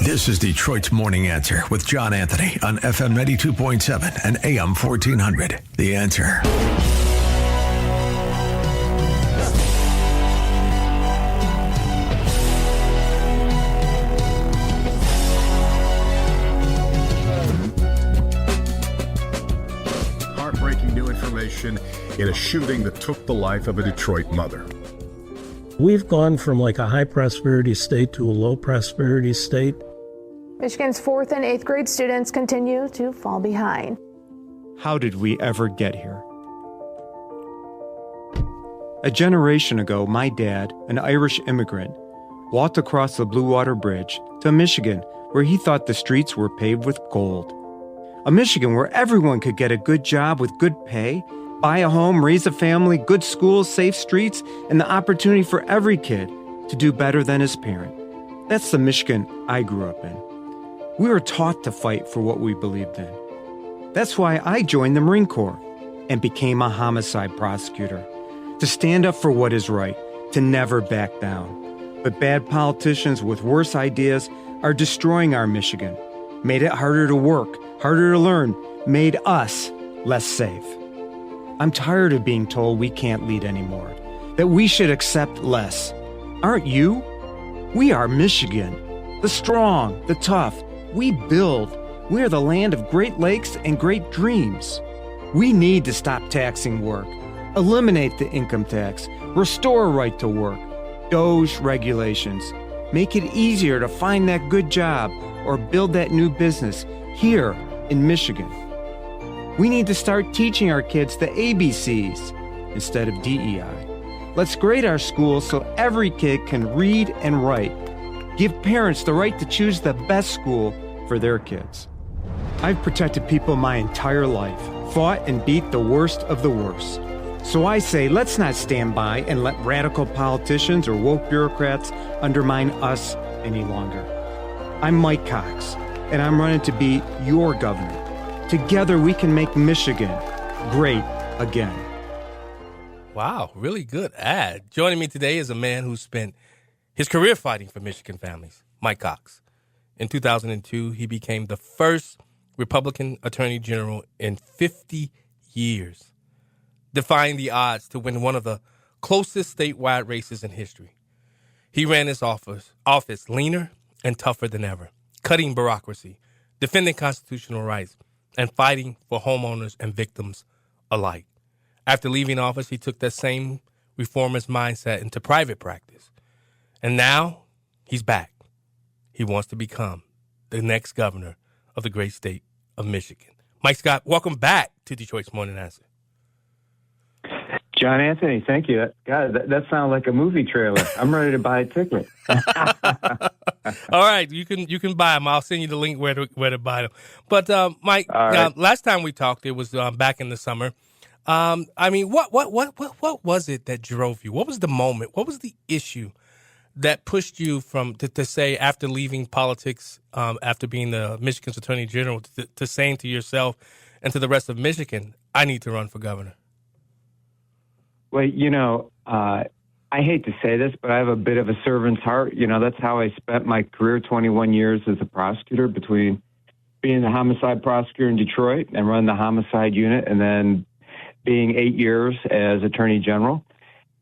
This is Detroit's Morning Answer with John Anthony on FM 92.7 and AM 1400. The Answer. Heartbreaking new information in a shooting that took the life of a Detroit mother. We've gone from like a high prosperity state to a low prosperity state. Michigan's 4th and 8th grade students continue to fall behind. How did we ever get here? A generation ago, my dad, an Irish immigrant, walked across the Blue Water Bridge to Michigan, where he thought the streets were paved with gold. A Michigan where everyone could get a good job with good pay, buy a home, raise a family, good schools, safe streets, and the opportunity for every kid to do better than his parent. That's the Michigan I grew up in. We were taught to fight for what we believed in. That's why I joined the Marine Corps and became a homicide prosecutor, to stand up for what is right, to never back down. But bad politicians with worse ideas are destroying our Michigan, made it harder to work, harder to learn, made us less safe. I'm tired of being told we can't lead anymore, that we should accept less. Aren't you? We are Michigan, the strong, the tough. We build. We are the land of great lakes and great dreams. We need to stop taxing work, eliminate the income tax, restore a right to work, DOGE regulations, make it easier to find that good job or build that new business here in Michigan. We need to start teaching our kids the ABCs instead of DEI. Let's grade our schools so every kid can read and write. Give parents the right to choose the best school for their kids. I've protected people my entire life, fought and beat the worst of the worst. So I say, let's not stand by and let radical politicians or woke bureaucrats undermine us any longer. I'm Mike Cox, and I'm running to be your governor. Together we can make Michigan great again. Wow, really good ad. Joining me today is a man who spent his career fighting for Michigan families, Mike Cox. In 2002, he became the first Republican Attorney General in 50 years, defying the odds to win one of the closest statewide races in history. He ran his office leaner and tougher than ever, cutting bureaucracy, defending constitutional rights, and fighting for homeowners and victims alike. After leaving office, he took that same reformist mindset into private practice. And now he's back. He wants to become the next governor of the great state of Michigan. Mike Scott, welcome back to Detroit's Morning Answer. John Anthony, thank you. God, that sounds like a movie trailer. I'm ready to buy a ticket. All right, you can buy them. I'll send you the link where to buy them. But Mike, right. Last time we talked, it was back in the summer. I mean, what was it that drove you? What was the moment? What was the issue that pushed you to say, after leaving politics, after being the Michigan's Attorney General, to saying to yourself and to the rest of Michigan, I need to run for governor? Well, I hate to say this, but I have a bit of a servant's heart. That's how I spent my career, 21 years as a prosecutor, between being the homicide prosecutor in Detroit and running the homicide unit, and then being 8 years as Attorney General.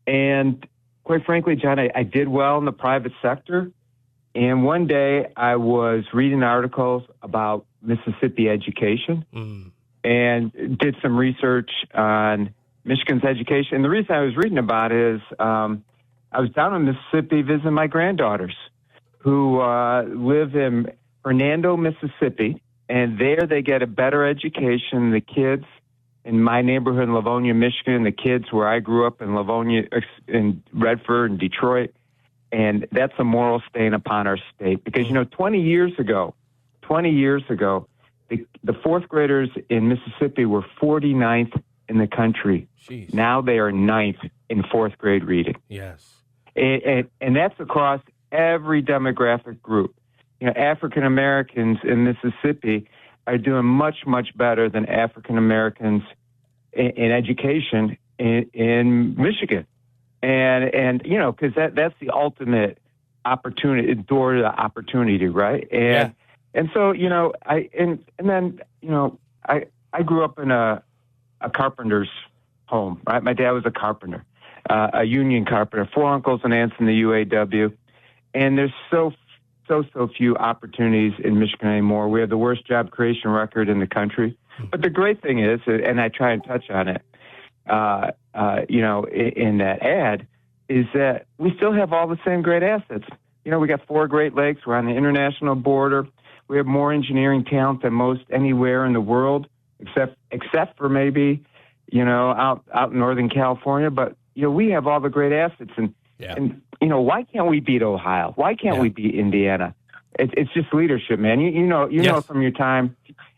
And quite frankly, John, I did well in the private sector. And one day I was reading articles about Mississippi education and did some research on Michigan's education. And the reason I was reading about it is I was down in Mississippi visiting my granddaughters who live in Hernando, Mississippi. And there they get a better education. The kids in my neighborhood in Livonia, Michigan, the kids where I grew up in Livonia, in Redford and Detroit. And that's a moral stain upon our state. Because, 20 years ago, the fourth graders in Mississippi were 49th in the country. Jeez. Now they are 9th in fourth grade reading. Yes. And that's across every demographic group. African Americans in Mississippi are doing much, much better than African Americans in education in Michigan. And because that's the ultimate opportunity, door to opportunity, right? And so, I grew up in a carpenter's home, right? My dad was a carpenter, a union carpenter, 4 uncles and aunts in the UAW. And there's so few opportunities in Michigan anymore. We have the worst job creation record in the country. But the great thing is, and I try and touch on it, in that ad, is that we still have all the same great assets. We got 4 Great Lakes. We're on the international border. We have more engineering talent than most anywhere in the world, except for maybe, out in Northern California. But, we have all the great assets. And why can't we beat Ohio? Why can't we beat Indiana? It's just leadership, man. You know from your time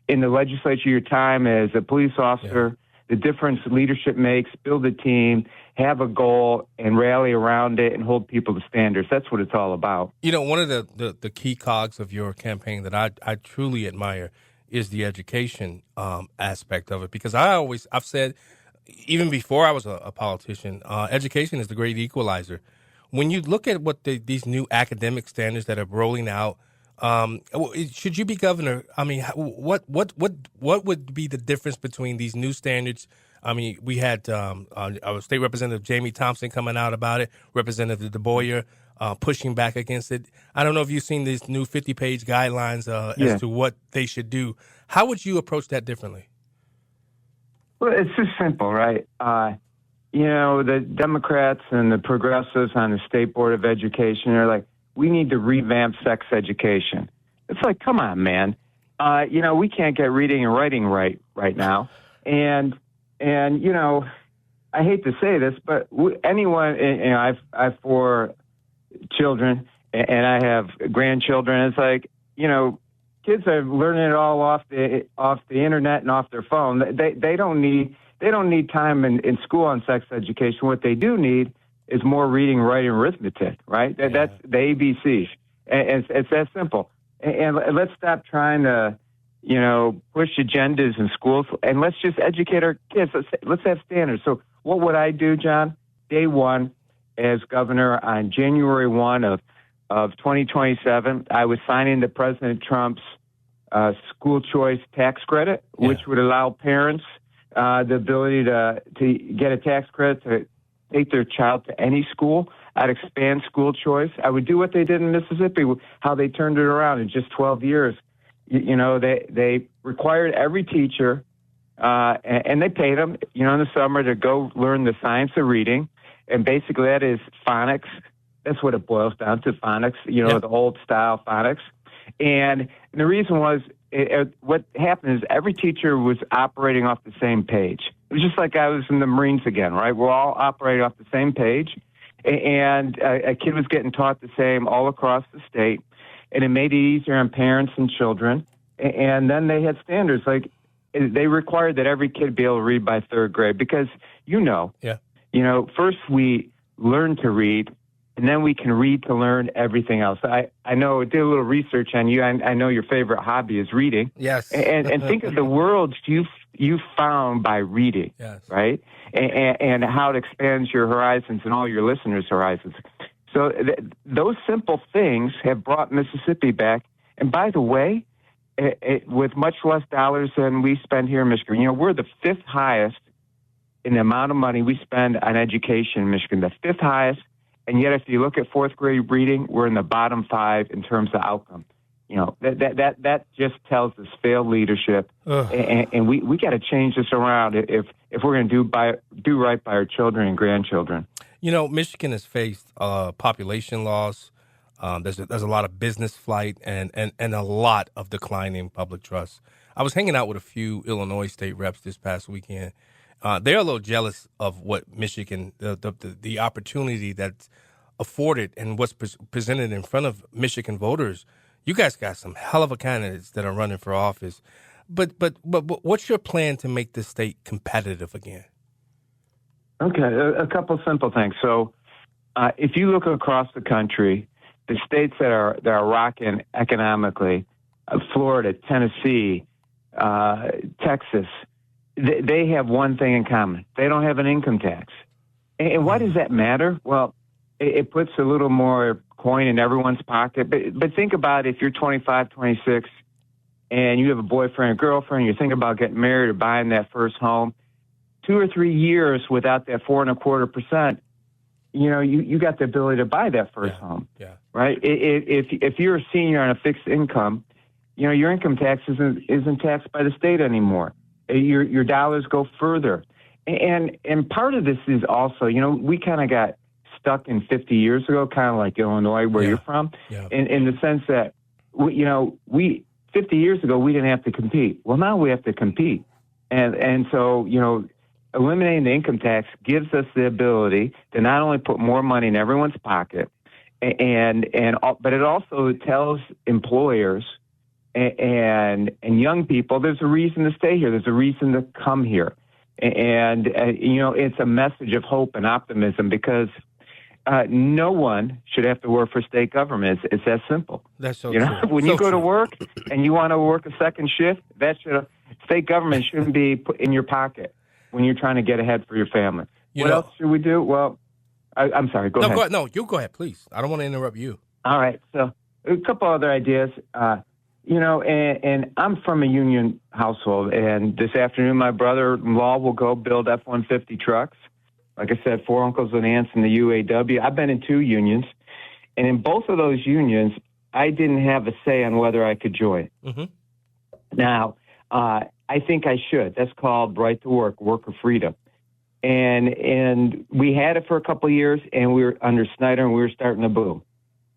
in the legislature, your time as a police officer, the difference leadership makes. Build a team, have a goal, and rally around it and hold people to standards. That's what it's all about. One of the key cogs of your campaign that I truly admire is the education aspect of it, because I've said, even before I was a politician, education is the great equalizer. When you look at what these new academic standards that are rolling out, should you be governor? I mean, what would be the difference between these new standards? I mean, we had our state representative Jamie Thompson coming out about it, Representative DeBoyer pushing back against it. I don't know if you've seen these new 50-page guidelines as to what they should do. How would you approach that differently? Well, it's just simple, right? The Democrats and the progressives on the State Board of Education are like, we need to revamp sex education. It's like, come on, man. We can't get reading and writing right now. And I hate to say this, but anyone, I have 4 children and I have grandchildren. It's like, kids are learning it all off the internet and off their phone. They don't need time in school on sex education. What they do need is more reading, writing, arithmetic, right? That's the ABCs. And it's that simple. And let's stop trying to, push agendas in schools, and let's just educate our kids. Let's have standards. So what would I do, John? Day one, as governor on January 1 of 2027, I was signing to President Trump's school choice tax credit, which would allow parents the ability to get a tax credit to take their child to any school. I'd expand school choice. I would do what they did in Mississippi, how they turned it around in just 12 years. They required every teacher, and they paid them, in the summer to go learn the science of reading. And basically that is phonics. That's what it boils down to, phonics, the old style phonics. And the reason was, what happened is every teacher was operating off the same page. It was just like I was in the Marines again, right? We're all operating off the same page. And a kid was getting taught the same all across the state. And it made it easier on parents and children. And then they had standards. Like, they required that every kid be able to read by 3rd grade because, first we learn to read, and then we can read to learn everything else. I know, I did a little research on you. I know your favorite hobby is reading. Yes. And think of the worlds you found by reading, right? And how it expands your horizons and all your listeners' horizons. So those simple things have brought Mississippi back. And by the way, with much less dollars than we spend here in Michigan. We're the 5th highest in the amount of money we spend on education in Michigan, the 5th highest. And yet, if you look at 4th grade reading, we're in the bottom 5 in terms of outcome. That just tells us failed leadership, and we got to change this around if we're going to do right by our children and grandchildren. Michigan has faced population loss. There's a lot of business flight and a lot of declining public trust. I was hanging out with a few Illinois state reps this past weekend. They're a little jealous of what Michigan, the opportunity that's afforded and what's presented in front of Michigan voters. You guys got some hell of a candidates that are running for office. But what's your plan to make this state competitive again? Okay, a couple simple things. So if you look across the country, the states that are rocking economically, Florida, Tennessee, Texas, they have one thing in common. They don't have an income tax. And why does that matter? Well, it puts a little more coin in everyone's pocket. But think about if you're 25, 26, and you have a boyfriend or girlfriend, you're thinking about getting married or buying that first home, 2 or 3 years without that 4.25%, you got the ability to buy that first home. Yeah. Right? If you're a senior on a fixed income, your income tax isn't taxed by the state anymore. Your dollars go further. And part of this is also, we kind of got stuck in 50 years ago, kind of like Illinois, where you're from, in the sense that, 50 years ago, we didn't have to compete. Well, now we have to compete. And so, eliminating the income tax gives us the ability to not only put more money in everyone's pocket, but it also tells employers and young people there's a reason to stay here. There's a reason to come here. And, it's a message of hope and optimism because no one should have to work for state government. It's that simple. That's so true. When you go to work and you want to work a second shift, state government shouldn't be put in your pocket when you're trying to get ahead for your family. What else should we do? Well, I'm sorry. Go ahead. No, you go ahead, please. I don't want to interrupt you. All right. So a couple other ideas. And I'm from a union household, and this afternoon my brother-in-law will go build F-150 trucks. Like I said, 4 uncles and aunts in the UAW. I've been in 2 unions, and in both of those unions, I didn't have a say on whether I could join. Mm-hmm. Now, I think I should. That's called right to work, worker freedom. And we had it for a couple of years, and we were under Snyder, and we were starting to boom.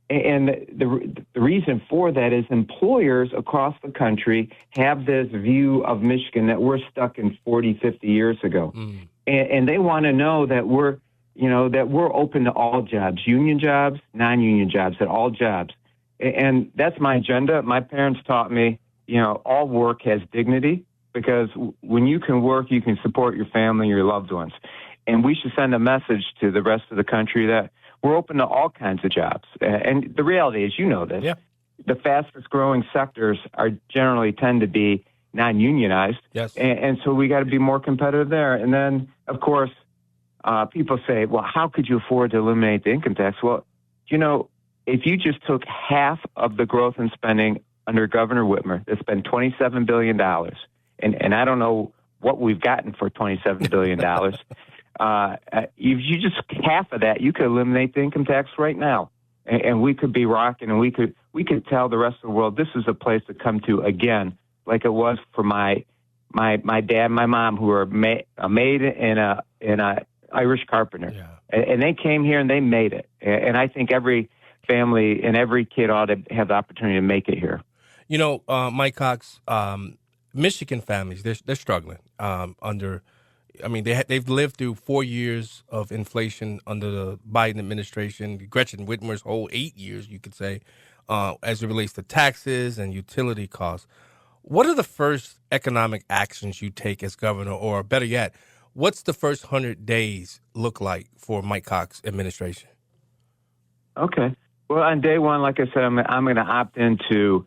And the reason for that is employers across the country have this view of Michigan that we're stuck in 40, 50 years ago. Mm. And they want to know that we're open to all jobs, union jobs, non-union jobs, at all jobs. And that's my agenda. My parents taught me, all work has dignity because when you can work, you can support your family, your loved ones. And we should send a message to the rest of the country that we're open to all kinds of jobs. And the reality is, this, the fastest growing sectors generally tend to be non-unionized. Yes. And so we got to be more competitive there. And then, of course, people say, well, how could you afford to eliminate the income tax? Well, if you just took half of the growth in spending under Governor Whitmer, that's been $27 billion. And I don't know what we've gotten for $27 billion. If you just half of that, you could eliminate the income tax right now, and we could be rocking, and we could tell the rest of the world this is a place to come to again, like it was for my dad and my mom, who are a maid and a Irish carpenter, and they came here and they made it. And I think every family and every kid ought to have the opportunity to make it here. Mike Cox, Michigan families, they're struggling under. I mean, they've lived through 4 years of inflation under the Biden administration, Gretchen Whitmer's whole 8 years, you could say, as it relates to taxes and utility costs. What are the first economic actions you take as governor, or better yet, what's the first 100 days look like for Mike Cox administration? Okay. Well, on day one, like I said, I'm going to opt into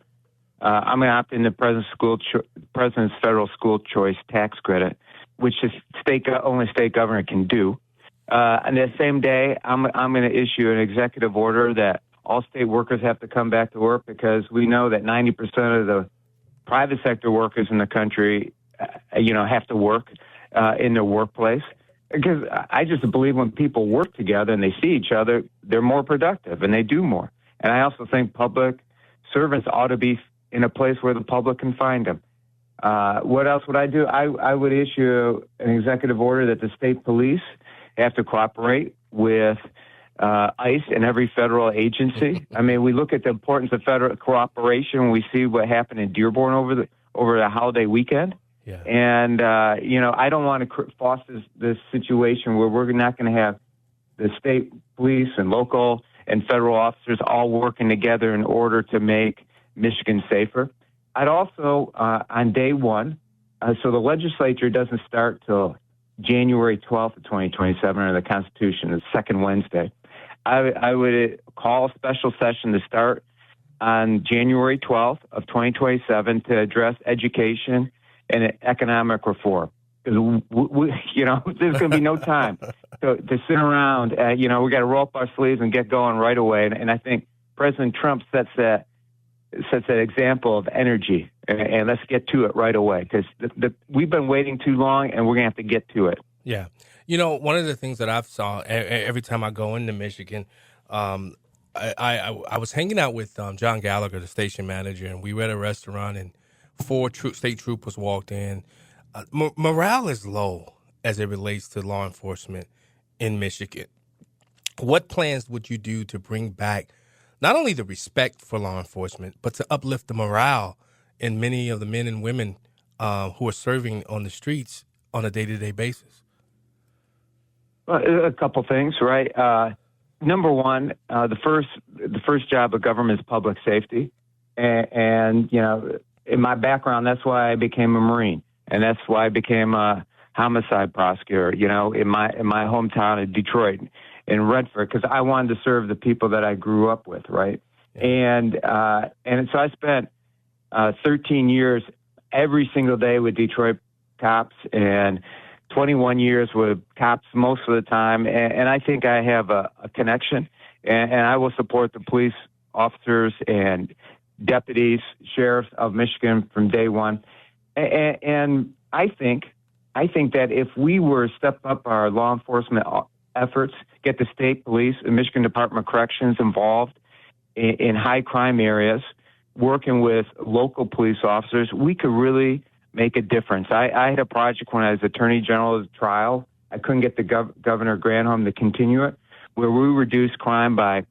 President's Federal School Choice Tax Credit, which is only state governor can do. On that same day, I'm going to issue an executive order that all state workers have to come back to work, because we know that 90% of the private sector workers in the country, have to work in their workplace. Because I just believe when people work together and they see each other, they're more productive and they do more. And I also think public servants ought to be in a place where the public can find them. What else would I do? I would issue an executive order that the state police have to cooperate with ICE and every federal agency. I mean, we look at the importance of federal cooperation when we see what happened in Dearborn over the holiday weekend. Yeah. And, I don't want to foster this situation where we're not going to have the state police and local and federal officers all working together in order to make Michigan safer. I'd also, on day one, so the legislature doesn't start till January 12th of 2027 under the Constitution, the second Wednesday. I would call a special session to start on January 12th of 2027 to address education and economic reform. because there's going to be no time to sit around. We got to roll up our sleeves and get going right away. And I think President Trump sets that example of energy, and let's get to it right away, because we've been waiting too long, and we're going to have to get to it. Yeah. One of the things that I've saw every time I go into Michigan, I was hanging out with John Gallagher, the station manager, and we were at a restaurant, and 4 state troopers walked in. Morale is low as it relates to law enforcement in Michigan. What plans would you do to bring back not only the respect for law enforcement, but to uplift the morale in many of the men and women who are serving on the streets on a day-to-day basis? Well, a couple things, right? Number one, the first job of government is public safety, and in my background, that's why I became a Marine, and that's why I became a homicide prosecutor. In my hometown of Detroit, in Redford, because I wanted to serve the people that I grew up with, right? Yeah. And so I spent 13 years every single day with Detroit cops, and 21 years with cops most of the time. And I think I have a connection, and I will support the police officers and deputies, sheriffs of Michigan from day one. And I think that if we were to step up our law enforcement efforts, get the state police and Michigan Department of Corrections involved in high crime areas, working with local police officers, we could really make a difference. I had a project when I was Attorney General of the trial. I couldn't get the Governor Granholm to continue it, where we reduced crime by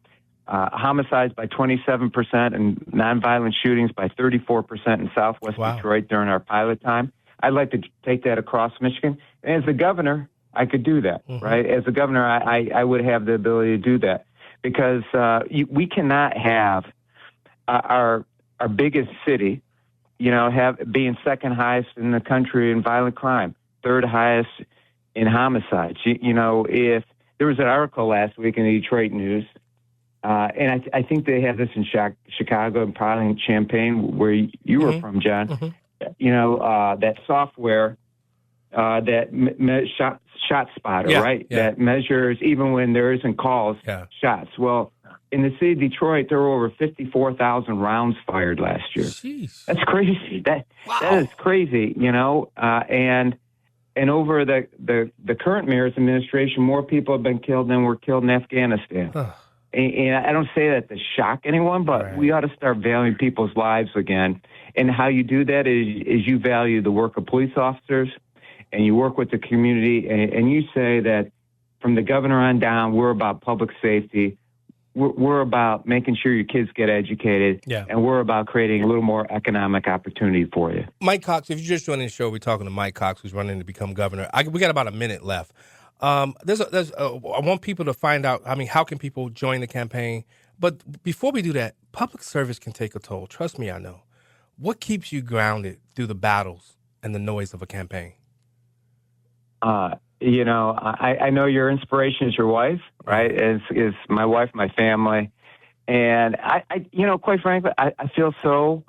homicides by 27% and nonviolent shootings by 34% in Southwest Detroit during our pilot time. I'd like to take that across Michigan. And as the governor, I could do that, right? As a governor, I would have the ability to do that, because we cannot have our biggest city, being second highest in the country in violent crime, third highest in homicides. If there was an article last week in the Detroit News, and I think they have this in Chicago and probably in Champaign, where you were from, John. That software that shot spotter, right? Yeah. That measures even when there isn't calls, shots. Well, in the city of Detroit, there were over 54,000 rounds fired last year. Jeez. That's crazy. That is crazy, and over the current mayor's administration, more people have been killed than were killed in Afghanistan. And I don't say that to shock anyone, but we ought to start valuing people's lives again. And how you do that is you value the work of police officers, and you work with the community, and you say that from the governor on down, we're about public safety. We're about making sure your kids get educated, and we're about creating a little more economic opportunity for you. Mike Cox, if you're just joining the show, we're talking to Mike Cox, who's running to become governor. We got about a minute left. I want people to find out, how can people join the campaign? But before we do that, public service can take a toll. Trust me, I know. What keeps you grounded through the battles and the noise of a campaign? I know your inspiration is your wife, right? Is my wife, my family. And I quite frankly, I feel so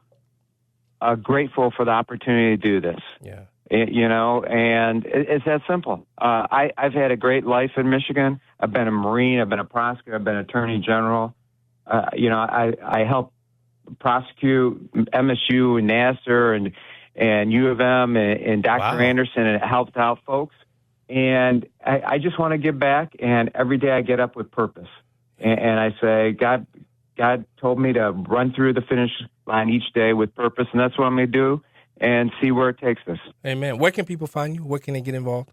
grateful for the opportunity to do this. Yeah. And it's that simple. I've had a great life in Michigan. I've been a Marine. I've been a prosecutor. I've been Attorney General. I helped prosecute MSU and Nassar and U of M and Dr. Anderson, and it helped out folks. And I just want to give back. And every day I get up with purpose. And I say, God told me to run through the finish line each day with purpose. And that's what I'm going to do, and see where it takes us. Amen. Where can people find you? Where can they get involved?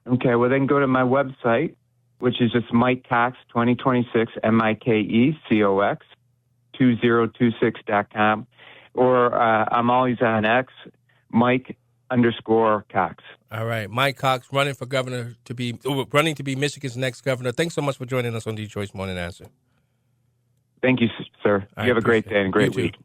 Okay, well, they can go to my website, which is just Mike Cox 2026, MIKECOX 2026.com. Or I'm always on X, Mike_Cox. All right, Mike Cox, running to be Michigan's next governor. Thanks so much for joining us on Detroit's Morning Answer. Thank you, sir. You have a great day and a great week.